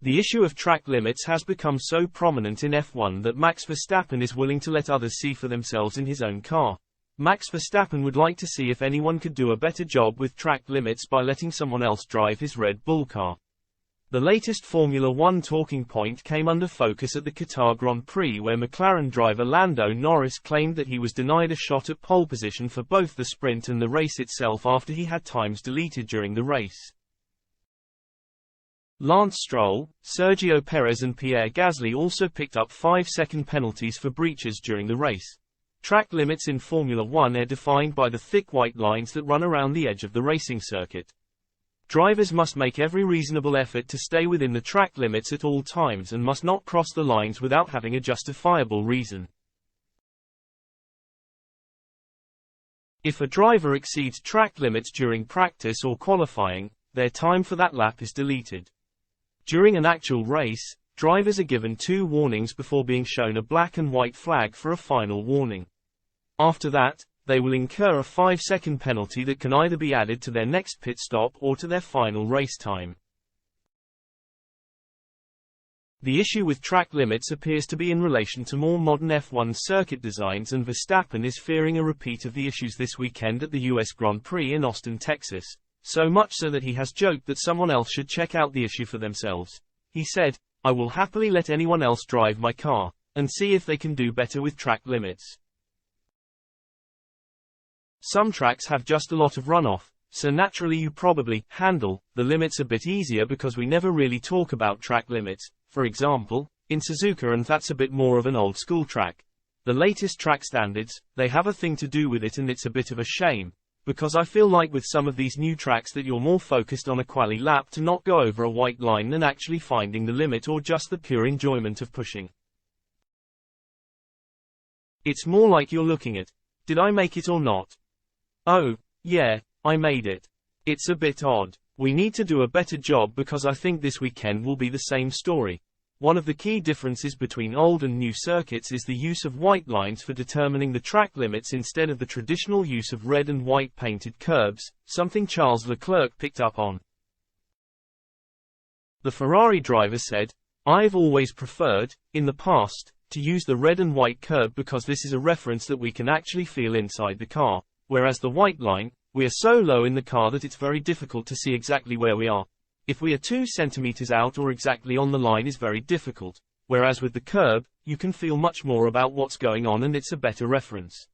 The issue of track limits has become so prominent in F1 that Max Verstappen is willing to let others see for themselves in his own car. Max Verstappen would like to see if anyone could do a better job with track limits by letting someone else drive his Red Bull car. The latest Formula One talking point came under focus at the Qatar Grand Prix, where McLaren driver Lando Norris claimed that he was denied a shot at pole position for both the sprint and the race itself after he had times deleted during the race. Lance Stroll, Sergio Perez and Pierre Gasly also picked up 5-second penalties for breaches during the race. Track limits in Formula One are defined by the thick white lines that run around the edge of the racing circuit. Drivers must make every reasonable effort to stay within the track limits at all times and must not cross the lines without having a justifiable reason. If a driver exceeds track limits during practice or qualifying, their time for that lap is deleted. During an actual race, drivers are given 2 warnings before being shown a black and white flag for a final warning. After that, they will incur a 5-second penalty that can either be added to their next pit stop or to their final race time. The issue with track limits appears to be in relation to more modern F1 circuit designs, and Verstappen is fearing a repeat of the issues this weekend at the US Grand Prix in Austin, Texas. So much so that he has joked that someone else should check out the issue for themselves. He said, "I will happily let anyone else drive my car, and see if they can do better with track limits. Some tracks have just a lot of runoff, so naturally you probably handle the limits a bit easier because we never really talk about track limits, for example, in Suzuka, and that's a bit more of an old school track. The latest track standards, they have a thing to do with it, and it's a bit of a shame. Because I feel like with some of these new tracks that you're more focused on a quali lap to not go over a white line than actually finding the limit or just the pure enjoyment of pushing. It's more like you're looking at, did I make it or not? Oh, yeah, I made it. It's a bit odd. We need to do a better job because I think this weekend will be the same story. One of the key differences between old and new circuits is the use of white lines for determining the track limits instead of the traditional use of red and white painted curbs, something Charles Leclerc picked up on. The Ferrari driver said, "I've always preferred, in the past, to use the red and white curb because this is a reference that we can actually feel inside the car, whereas the white line, we are so low in the car that it's very difficult to see exactly where we are. If we are 2 centimeters out or exactly on the line is very difficult, whereas with the curb, you can feel much more about what's going on and it's a better reference."